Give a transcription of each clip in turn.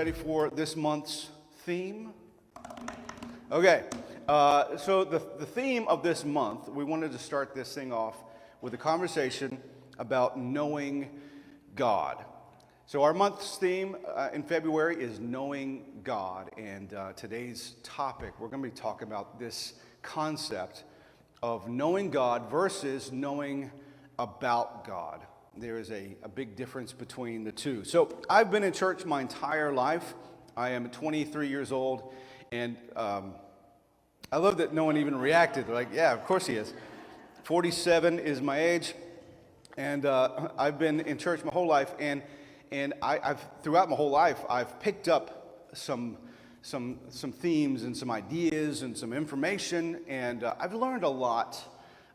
ready for this month's theme? Okay, so the theme of this month, we wanted to start this thing off with a conversation about knowing God. So our month's theme in February is knowing God, and today's topic, we're going to be talking about this concept of knowing God versus knowing about God. There is a big difference between the two. So I've been in church my entire life. I am 23 years old, and I love that no one even reacted. They're like, yeah, of course he is. 47 is my age, and I've been in church my whole life, and I've throughout my whole life, I've picked up some themes and some ideas and some information, and I've learned a lot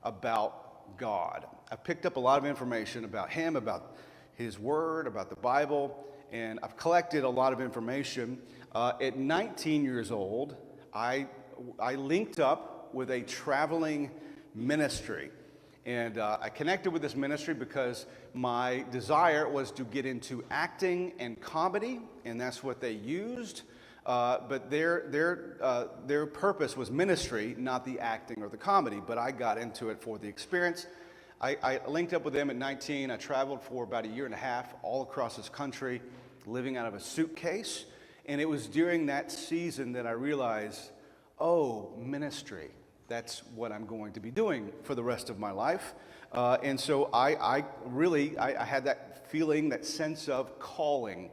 about God. I've picked up a lot of information about Him, about His Word, about the Bible, and I've collected a lot of information. At 19 years old, I linked up with a traveling ministry. And I connected with this ministry because my desire was to get into acting and comedy, and that's what they used. But their purpose was ministry, not the acting or the comedy. But I got into it for the experience. I linked up with them at 19. I traveled for about a year and a half all across this country, living out of a suitcase. And it was during that season that I realized, oh, ministry. That's what I'm going to be doing for the rest of my life. And so I had that feeling, that sense of calling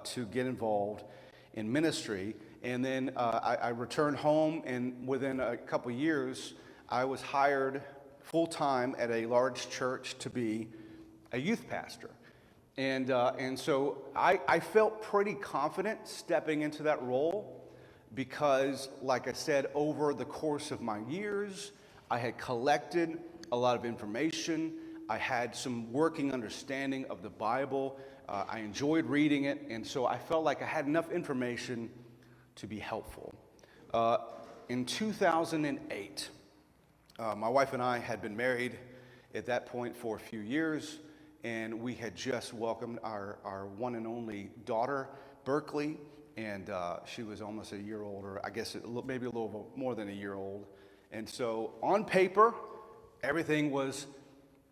to get involved in ministry. And then I returned home, and within a couple years, I was hired full-time at a large church to be a youth pastor. And so I felt pretty confident stepping into that role because, like I said, over the course of my years, I had collected a lot of information. I had some working understanding of the Bible. I enjoyed reading it, and so I felt like I had enough information to be helpful. In 2008, my wife and I had been married at that point for a few years, and we had just welcomed our one and only daughter, Berkeley, and she was almost a year older, I guess maybe a little more than a year old. And so on paper, everything was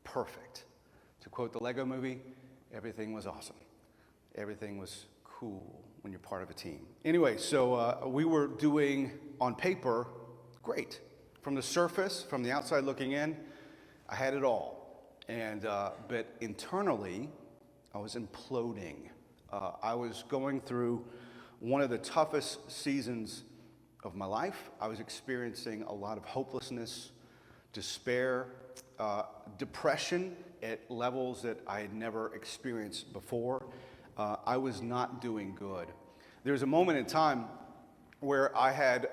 perfect. To quote the Lego movie, everything was awesome. Everything was cool when you're part of a team. Anyway, so we were doing, on paper, great. From the surface, from the outside looking in, I had it all. And but internally, I was imploding. I was going through one of the toughest seasons of my life. I was experiencing a lot of hopelessness, despair, depression at levels that I had never experienced before. I was not doing good. There was a moment in time where I had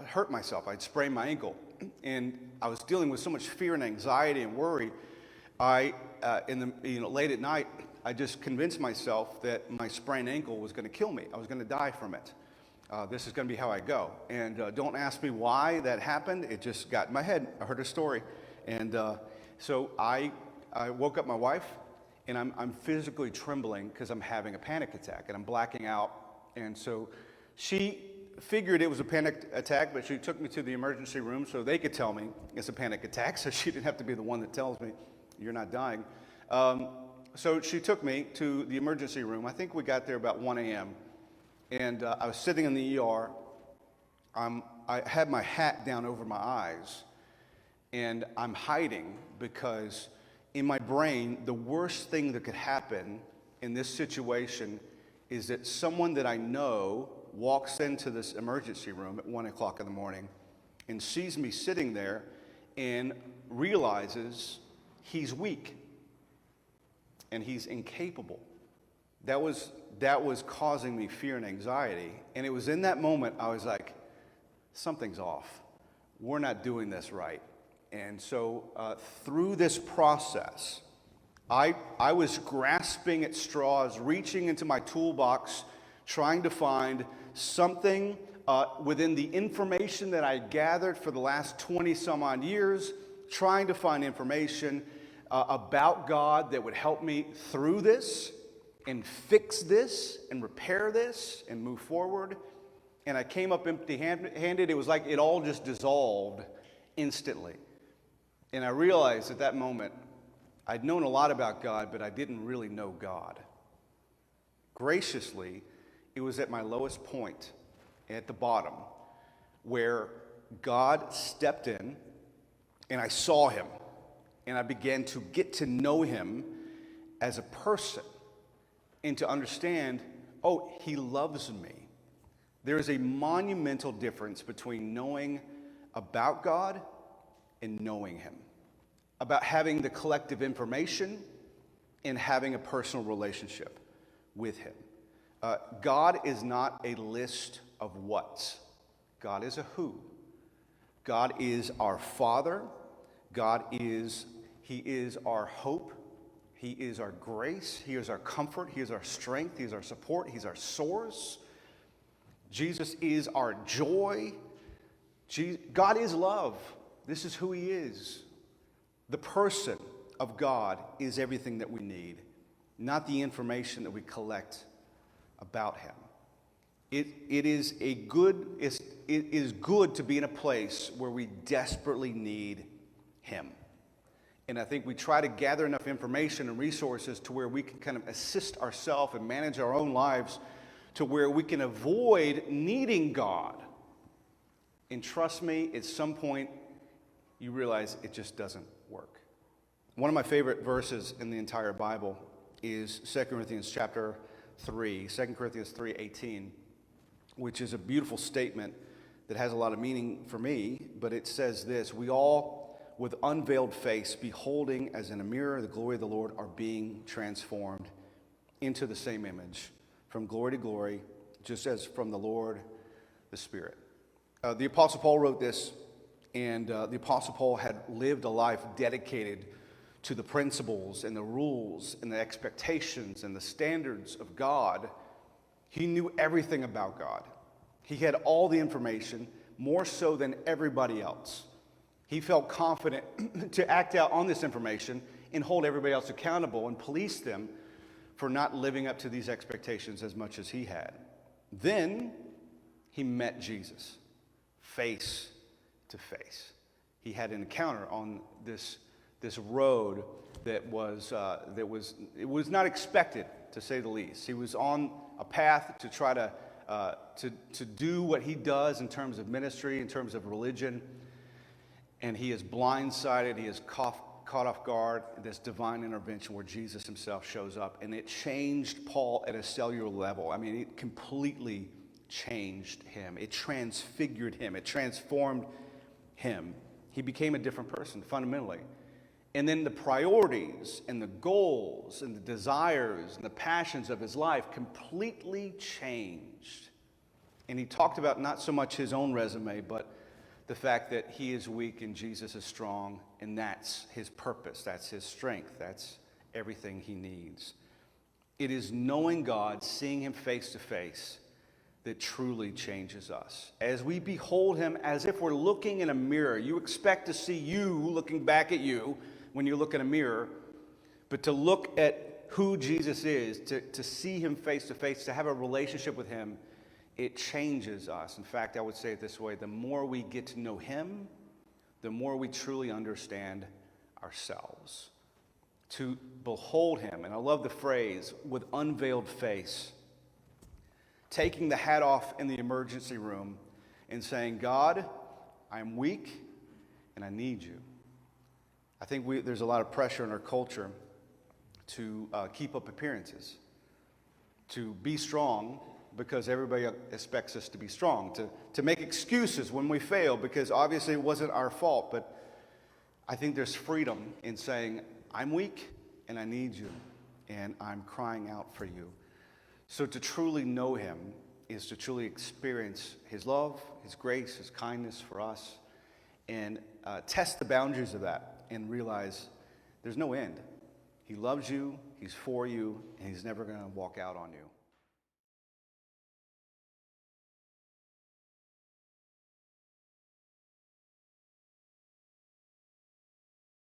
hurt myself. I'd sprained my ankle, and I was dealing with so much fear and anxiety and worry. Late at night, I just convinced myself that my sprained ankle was going to kill me. I was going to die from it. This is going to be how I go. And don't ask me why that happened. It just got in my head. I heard a story. And so I woke up my wife, and I'm physically trembling because I'm having a panic attack, and I'm blacking out. And so she figured it was a panic attack, but she took me to the emergency room so they could tell me it's a panic attack, so she didn't have to be the one that tells me you're not dying. So she took me to the emergency room. I think we got there about 1 a.m. And I was sitting in the ER. I had my hat down over my eyes, and I'm hiding because in my brain, the worst thing that could happen in this situation is that someone that I know walks into this emergency room at 1 o'clock in the morning and sees me sitting there and realizes he's weak and he's incapable. That was causing me fear and anxiety. And it was in that moment I was like, something's off. We're not doing this right. And so through this process, I was grasping at straws, reaching into my toolbox, trying to find something within the information that I gathered for the last 20 some odd years, trying to find information about God that would help me through this. and fix this and repair this and move forward. And I came up empty-handed. It was like it all just dissolved instantly. And I realized at that moment, I'd known a lot about God, but I didn't really know God. Graciously, it was at my lowest point, at the bottom, where God stepped in, and I saw him, and I began to get to know him as a person, and to understand, oh, he loves me. There is a monumental difference between knowing about God and knowing him, about having the collective information and having a personal relationship with him. God is not a list of whats. God is a who. God is our Father. He is our hope. He is our grace. He is our comfort. He is our strength. He is our support. He's our source. Jesus is our joy. God is love. This is who he is. The person of God is everything that we need, not the information that we collect about him. It is good to be in a place where we desperately need him. And I think we try to gather enough information and resources to where we can kind of assist ourselves and manage our own lives to where we can avoid needing God. And trust me, at some point, you realize it just doesn't work. One of my favorite verses in the entire Bible is 2 Corinthians chapter 3, 2 Corinthians 3:18, which is a beautiful statement that has a lot of meaning for me, but it says this: we all, with unveiled face, beholding as in a mirror the glory of the Lord, are being transformed into the same image, from glory to glory, just as from the Lord, the Spirit. The Apostle Paul wrote this, and the Apostle Paul had lived a life dedicated to the principles and the rules and the expectations and the standards of God. He knew everything about God. He had all the information, more so than everybody else. He felt confident to act out on this information and hold everybody else accountable and police them for not living up to these expectations as much as he had. Then he met Jesus face to face. He had an encounter on this road that was not expected, to say the least. He was on a path to try to do what he does in terms of ministry, in terms of religion, and he is blindsided. He is caught off guard. This divine intervention where Jesus himself shows up, and it changed Paul at a cellular level. I mean, it completely changed him. It transfigured him. It transformed him. He became a different person fundamentally. And then the priorities and the goals and the desires and the passions of his life completely changed. And he talked about not so much his own resume, but the fact that he is weak and Jesus is strong, and that's his purpose, that's his strength, that's everything he needs. It is knowing God, seeing him face to face, that truly changes us. As we behold him as if we're looking in a mirror, you expect to see you looking back at you when you look in a mirror, but to look at who Jesus is, to see him face to face, to have a relationship with him, it changes us. In fact, I would say it this way: the more we get to know him, the more we truly understand ourselves. To behold him, and I love the phrase, with unveiled face, taking the hat off in the emergency room and saying, God, I'm weak and I need you. I think there's a lot of pressure in our culture to keep up appearances, to be strong because everybody expects us to be strong, to make excuses when we fail because obviously it wasn't our fault. But I think there's freedom in saying, I'm weak and I need you and I'm crying out for you. So to truly know him is to truly experience his love, his grace, his kindness for us, and test the boundaries of that and realize there's no end. He loves you, he's for you, and he's never going to walk out on you.